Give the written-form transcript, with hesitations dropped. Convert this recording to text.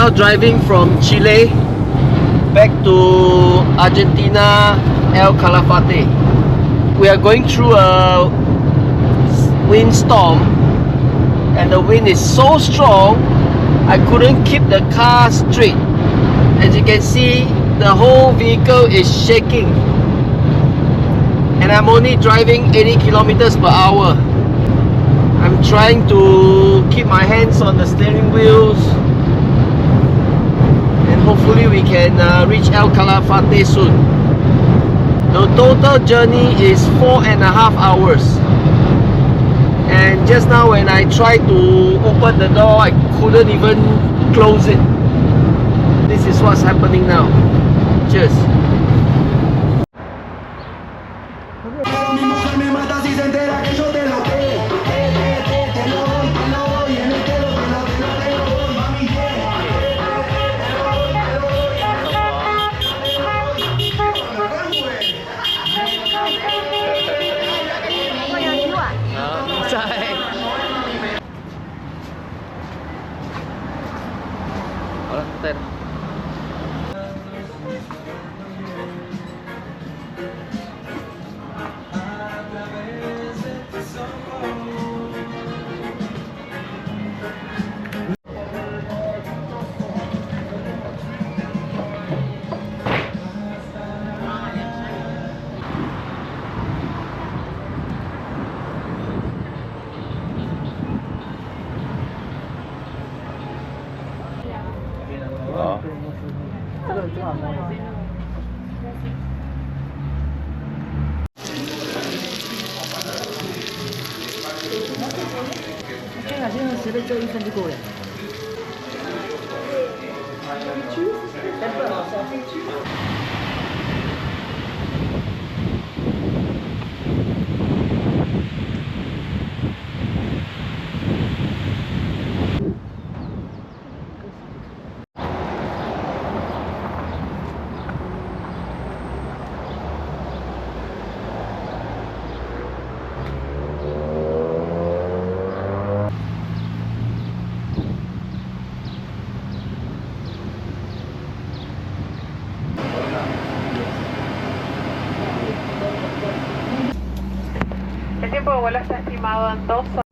now driving from Chile back to Argentina, El Calafate. We are going through a windstorm and the wind is so strong I couldn't keep the car straight. As you can see, the whole vehicle is shaking and I'm only driving 80 kilometers per hour. I'm trying to keep my hands on the steering wheels and hopefully we can reach El Calafate soon. The total journey is 4.5 hours. And just now when I tried to open the door, I couldn't even close it. This is what's happening now. Cheers. El tiempo de vuelo está estimado en 2 horas.